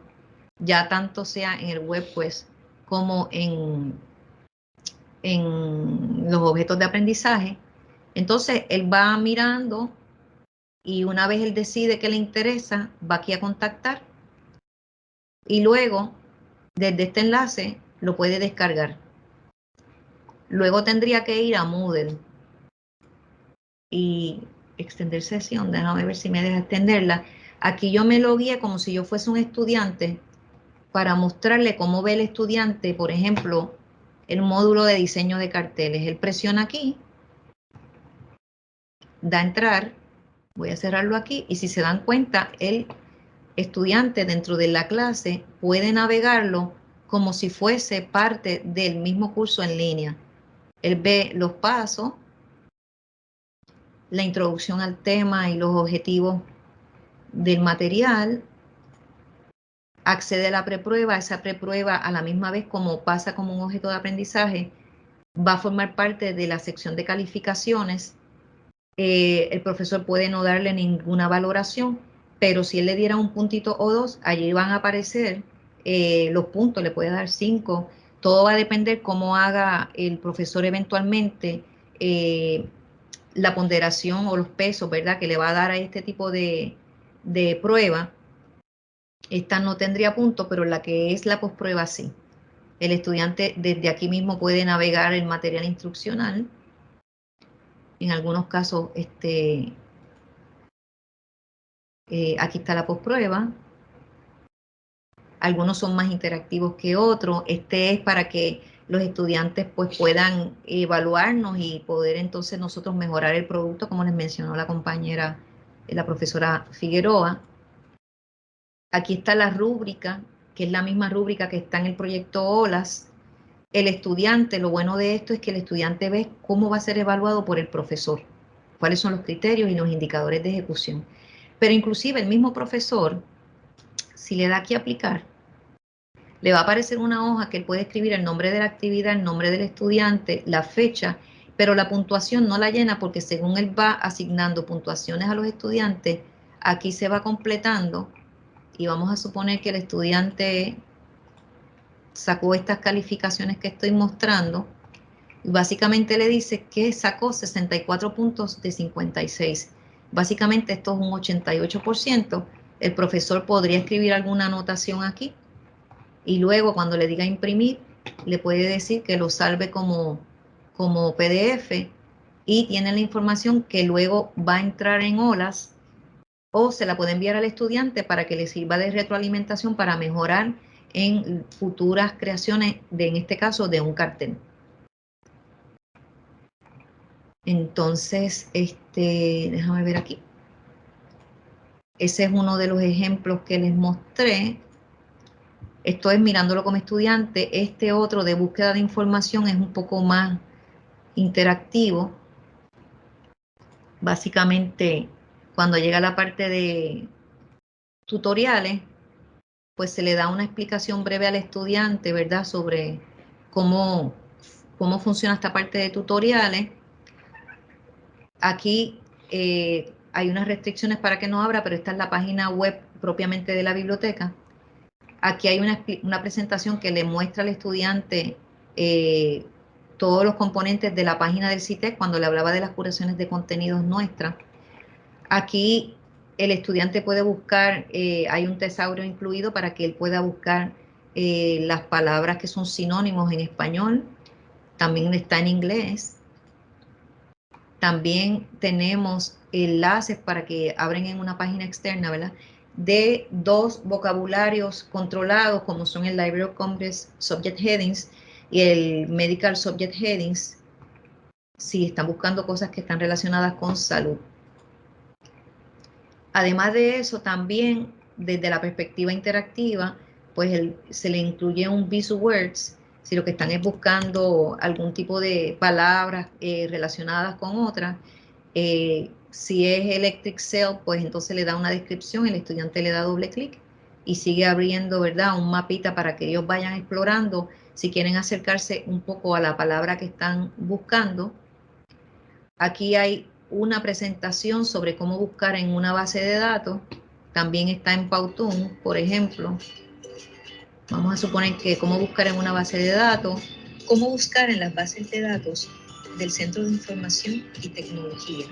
ya tanto sea en el web pues como en los objetos de aprendizaje. Entonces él va mirando y una vez él decide que le interesa, va aquí a contactar y luego desde este enlace lo puede descargar. Luego tendría que ir a Moodle y extender sesión. Déjame ver si me deja extenderla. Aquí yo me logué como si yo fuese un estudiante para mostrarle cómo ve el estudiante, por ejemplo, el módulo de diseño de carteles. Él presiona aquí, da a entrar, voy a cerrarlo aquí y si se dan cuenta, el estudiante dentro de la clase puede navegarlo como si fuese parte del mismo curso en línea. Él ve los pasos, la introducción al tema y los objetivos del material, accede a la preprueba, esa preprueba a la misma vez como pasa como un objeto de aprendizaje, va a formar parte de la sección de calificaciones. El profesor puede no darle ninguna valoración, pero si él le diera un puntito o dos, allí van a aparecer los puntos, le puede dar 5. Todo va a depender cómo haga el profesor eventualmente la ponderación o los pesos, ¿verdad?, que le va a dar a este tipo de prueba. Esta no tendría punto, pero la que es la posprueba sí. El estudiante desde aquí mismo puede navegar el material instruccional. En algunos casos, aquí está la posprueba. Algunos son más interactivos que otros. Este es para que los estudiantes pues puedan evaluarnos y poder entonces nosotros mejorar el producto, como les mencionó la compañera, la profesora Figueroa. Aquí está la rúbrica, que es la misma rúbrica que está en el proyecto OLAS. El estudiante, lo bueno de esto es que el estudiante ve cómo va a ser evaluado por el profesor, cuáles son los criterios y los indicadores de ejecución. Pero inclusive el mismo profesor, si le da aquí a aplicar, le va a aparecer una hoja que él puede escribir el nombre de la actividad, el nombre del estudiante, la fecha, pero la puntuación no la llena porque según él va asignando puntuaciones a los estudiantes, aquí se va completando y vamos a suponer que el estudiante sacó estas calificaciones que estoy mostrando. Básicamente le dice que sacó 64 puntos de 56. Básicamente esto es un 88%. El profesor podría escribir alguna anotación aquí y luego cuando le diga imprimir, le puede decir que lo salve como PDF y tiene la información que luego va a entrar en OLAS o se la puede enviar al estudiante para que le sirva de retroalimentación para mejorar en futuras creaciones, en este caso, de un cartel. Entonces, déjame ver aquí. Ese es uno de los ejemplos que les mostré. Esto es mirándolo como estudiante. Este otro de búsqueda de información es un poco más interactivo. Básicamente, cuando llega la parte de tutoriales, pues se le da una explicación breve al estudiante, ¿verdad?, sobre cómo funciona esta parte de tutoriales. Aquí hay unas restricciones para que no abra, pero esta es la página web propiamente de la biblioteca. Aquí hay una presentación que le muestra al estudiante todos los componentes de la página del CITEC cuando le hablaba de las curaciones de contenidos nuestras. Aquí el estudiante puede buscar, hay un tesauro incluido para que él pueda buscar las palabras que son sinónimos en español, también está en inglés. También tenemos enlaces para que abren en una página externa, ¿verdad?, de 2 vocabularios controlados, como son el Library of Congress Subject Headings y el Medical Subject Headings, si están buscando cosas que están relacionadas con salud. Además de eso, también desde la perspectiva interactiva, pues se le incluye un Buzzwords, si lo que están es buscando algún tipo de palabras relacionadas con otras. Si es Electric Cell, pues entonces le da una descripción, el estudiante le da doble clic y sigue abriendo, ¿verdad?, un mapita para que ellos vayan explorando si quieren acercarse un poco a la palabra que están buscando. Aquí hay una presentación sobre cómo buscar en una base de datos. También está en Powtoon, por ejemplo. Vamos a suponer que cómo buscar en una base de datos. Cómo buscar en las bases de datos del Centro de Información y Tecnología.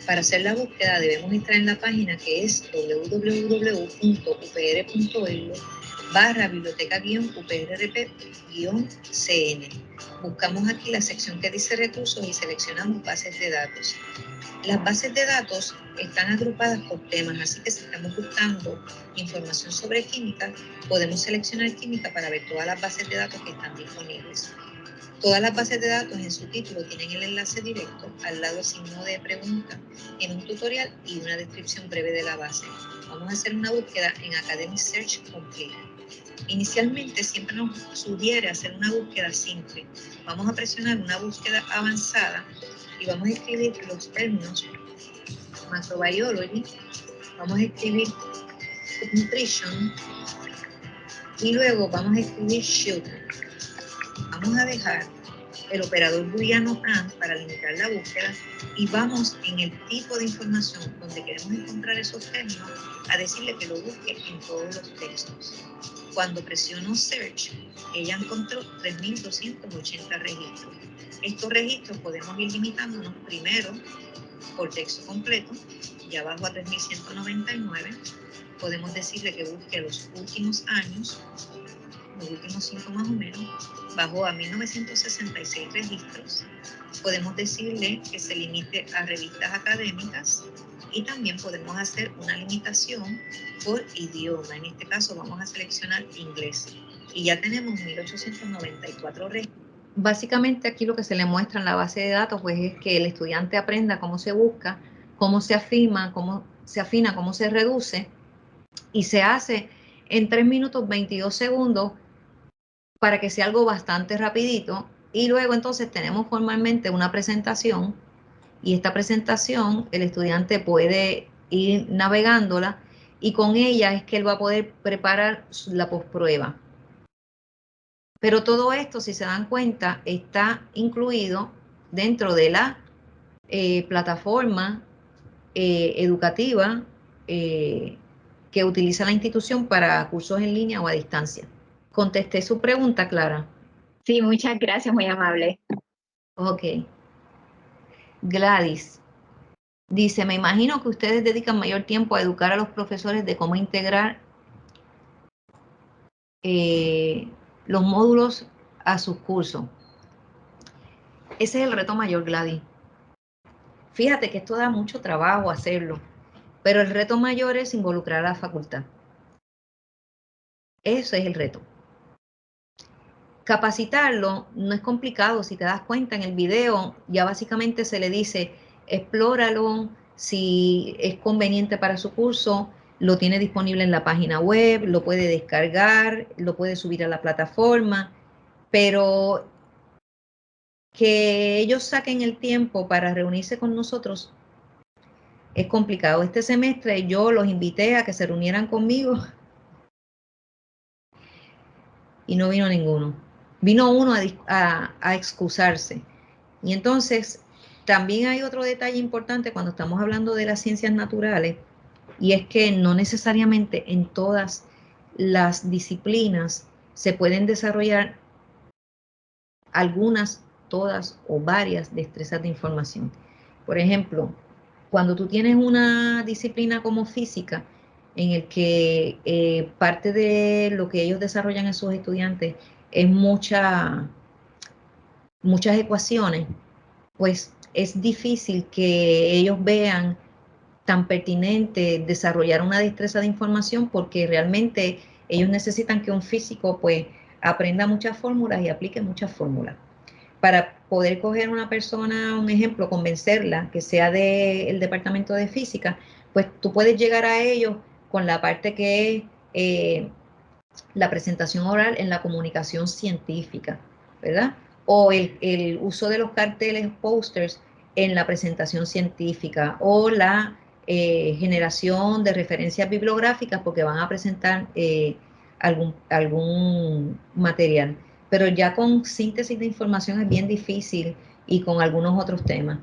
Para hacer la búsqueda debemos entrar en la página que es www.upr.edu/biblioteca-uprrp-cn. Buscamos aquí la sección que dice recursos y seleccionamos bases de datos. Las bases de datos están agrupadas por temas, así que si estamos buscando información sobre química, podemos seleccionar química para ver todas las bases de datos que están disponibles. Todas las bases de datos en su título tienen el enlace directo, al lado el signo de pregunta, en un tutorial y una descripción breve de la base. Vamos a hacer una búsqueda en Academic Search Complete. Inicialmente siempre nos sugiere hacer una búsqueda simple. Vamos a presionar una búsqueda avanzada y vamos a escribir los términos Macrobiology, vamos a escribir Nutrition y luego vamos a escribir Children. Vamos a dejar el operador booleano AND para limitar la búsqueda y vamos en el tipo de información donde queremos encontrar esos términos a decirle que lo busque en todos los textos. Cuando presiono Search, ella encontró 3.280 registros. Estos registros podemos ir limitándonos primero por texto completo, ya bajo a 3.199. Podemos decirle que busque los últimos años, los últimos 5 más o menos, bajó a 1966 registros. Podemos decirle que se limite a revistas académicas y también podemos hacer una limitación por idioma. En este caso vamos a seleccionar inglés y ya tenemos 1894 registros. Básicamente aquí lo que se le muestra en la base de datos pues es que el estudiante aprenda cómo se busca, cómo se afina, cómo se reduce y se hace en 3 minutos 22 segundos para que sea algo bastante rapidito. Y luego entonces tenemos formalmente una presentación y esta presentación el estudiante puede ir navegándola y con ella es que él va a poder preparar la postprueba. Pero todo esto, si se dan cuenta, está incluido dentro de la plataforma educativa que utiliza la institución para cursos en línea o a distancia. ¿Contesté su pregunta, Clara? Sí, muchas gracias, muy amable. Ok. Gladys dice, me imagino que ustedes dedican mayor tiempo a educar a los profesores de cómo integrar los módulos a sus cursos. Ese es el reto mayor, Gladys. Fíjate que esto da mucho trabajo hacerlo, pero el reto mayor es involucrar a la facultad. Ese es el reto. Capacitarlo no es complicado, si te das cuenta en el video ya básicamente se le dice explóralo, si es conveniente para su curso, lo tiene disponible en la página web, lo puede descargar, lo puede subir a la plataforma, pero que ellos saquen el tiempo para reunirse con nosotros es complicado. Este semestre yo los invité a que se reunieran conmigo y no vino ninguno. Vino uno a excusarse. Y entonces, también hay otro detalle importante cuando estamos hablando de las ciencias naturales, y es que no necesariamente en todas las disciplinas se pueden desarrollar algunas, todas o varias destrezas de información. Por ejemplo, cuando tú tienes una disciplina como física, en el que parte de lo que ellos desarrollan en sus estudiantes es muchas ecuaciones, pues es difícil que ellos vean tan pertinente desarrollar una destreza de información, porque realmente ellos necesitan que un físico pues aprenda muchas fórmulas y aplique muchas fórmulas. Para poder coger una persona, un ejemplo, convencerla que sea del departamento de física, pues tú puedes llegar a ellos con la parte que es la presentación oral en la comunicación científica, ¿verdad? O el uso de los carteles, posters en la presentación científica, o la generación de referencias bibliográficas porque van a presentar algún material. Pero ya con síntesis de información es bien difícil, y con algunos otros temas.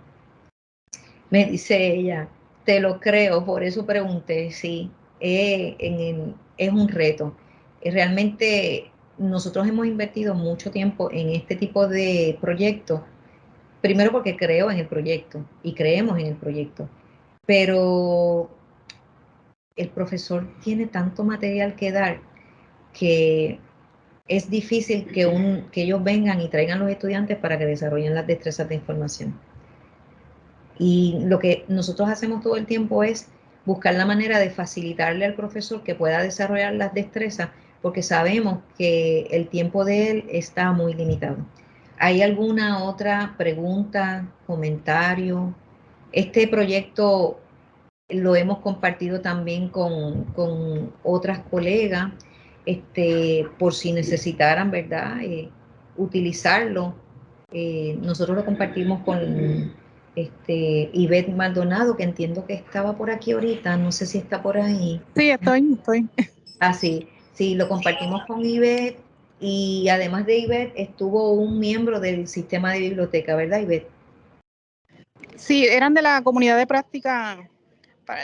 Me dice ella, te lo creo, por eso pregunté, sí, es un reto. Realmente nosotros hemos invertido mucho tiempo en este tipo de proyectos, primero porque creo en el proyecto y creemos en el proyecto, pero el profesor tiene tanto material que dar que es difícil que ellos vengan y traigan los estudiantes para que desarrollen las destrezas de información. Y lo que nosotros hacemos todo el tiempo es buscar la manera de facilitarle al profesor que pueda desarrollar las destrezas, porque sabemos que el tiempo de él está muy limitado. ¿Hay alguna otra pregunta, comentario? Este proyecto lo hemos compartido también con otras colegas, por si necesitaran, ¿verdad? Utilizarlo. Nosotros lo compartimos con Ivette Maldonado, que entiendo que estaba por aquí ahorita, no sé si está por ahí. Sí, estoy. Ah, sí, sí, lo compartimos con Ivette, y además de Ivette estuvo un miembro del sistema de biblioteca, ¿verdad, Ivette? Sí, eran de la comunidad de práctica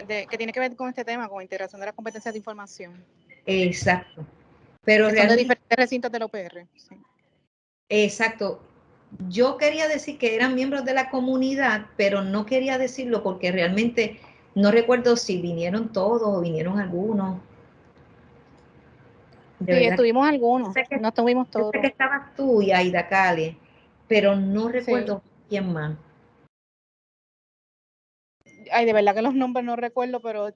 que tiene que ver con este tema, con integración de las competencias de información. Exacto. Pero que son de diferentes recintos del OPR. Sí. Exacto. Yo quería decir que eran miembros de la comunidad, pero no quería decirlo porque realmente no recuerdo si vinieron todos o vinieron algunos. Sí, estuvimos algunos, no estuvimos todos. Yo sé que estabas tú y Aida Cale, pero no recuerdo quién más. Ay, de verdad que los nombres no recuerdo, pero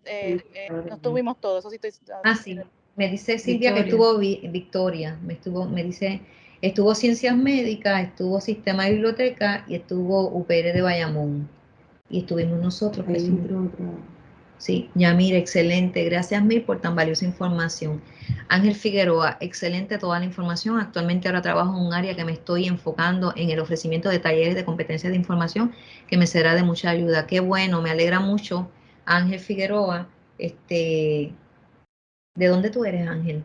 no estuvimos todos, eso sí estoy... Ah, sí, me dice Silvia que estuvo Victoria, me dice, estuvo Ciencias Médicas, estuvo Sistema de Biblioteca y estuvo UPR de Bayamón. Y estuvimos nosotros. Sí, Yamir, excelente. Gracias mil por tan valiosa información. Ángel Figueroa, excelente toda la información. Actualmente ahora trabajo en un área que me estoy enfocando en el ofrecimiento de talleres de competencias de información, que me será de mucha ayuda. Qué bueno, me alegra mucho, Ángel Figueroa. ¿De dónde tú eres, Ángel?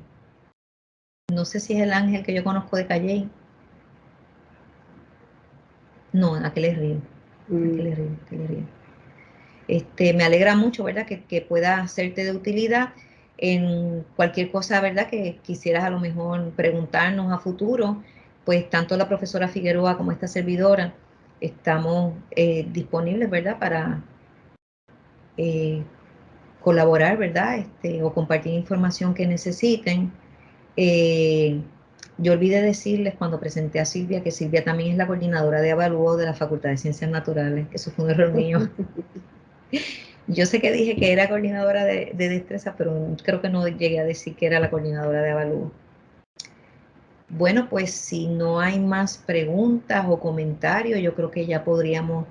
No sé si es el Ángel que yo conozco de Calley. No, aquel es Río. Aquel es Río. Me alegra mucho, ¿verdad? Que pueda serte de utilidad en cualquier cosa, ¿verdad? Que quisieras a lo mejor preguntarnos a futuro, pues tanto la profesora Figueroa como esta servidora estamos disponibles, ¿verdad? Para colaborar, ¿verdad? O compartir información que necesiten. Yo olvidé decirles cuando presenté a Silvia que Silvia también es la coordinadora de avalúo de la Facultad de Ciencias Naturales. Eso fue un error mío. Yo sé que dije que era coordinadora de destreza, pero creo que no llegué a decir que era la coordinadora de avalúo. Bueno, pues si no hay más preguntas o comentarios, yo creo que ya podríamos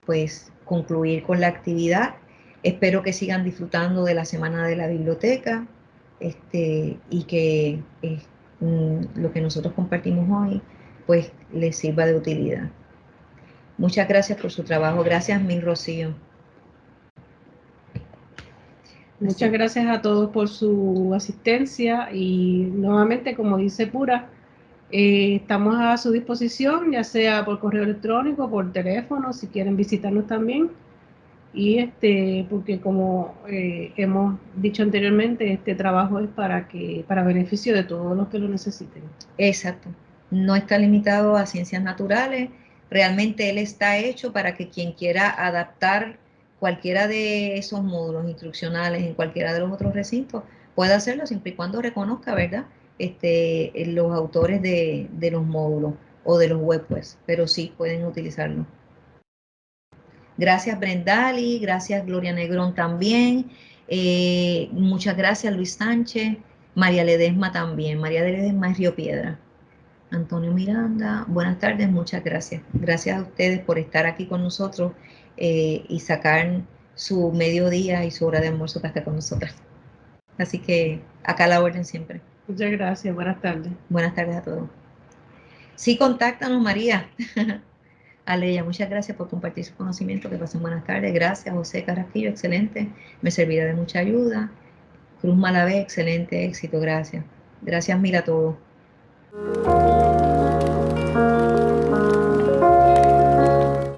pues concluir con la actividad. Espero que sigan disfrutando de la Semana de la Biblioteca, y que lo que nosotros compartimos hoy pues les sirva de utilidad. Muchas gracias por su trabajo. Gracias mil, Rocío. Muchas gracias a todos por su asistencia, y nuevamente, como dice Pura, estamos a su disposición, ya sea por correo electrónico, por teléfono, si quieren visitarnos también. Y porque como hemos dicho anteriormente, este trabajo es para beneficio de todos los que lo necesiten. Exacto. No está limitado a ciencias naturales, realmente él está hecho para que quien quiera adaptar cualquiera de esos módulos instruccionales en cualquiera de los otros recintos pueda hacerlo siempre y cuando reconozca, ¿verdad? Los autores de los módulos o de los webs, pero sí pueden utilizarlo. Gracias Brendali, gracias Gloria Negrón también, muchas gracias Luis Sánchez, María Ledesma también, María Ledesma es Río Piedra. Antonio Miranda, buenas tardes, muchas gracias. Gracias a ustedes por estar aquí con nosotros y sacar su mediodía y su hora de almuerzo para estar con nosotras. Así que acá a la orden siempre. Muchas gracias, buenas tardes. Buenas tardes a todos. Sí, contáctanos, María. Aleya, muchas gracias por compartir su conocimiento. Que pasen buenas tardes. Gracias, José Carrasquillo, excelente. Me servirá de mucha ayuda. Cruz Malavé, excelente éxito, gracias. Gracias, mira a todos.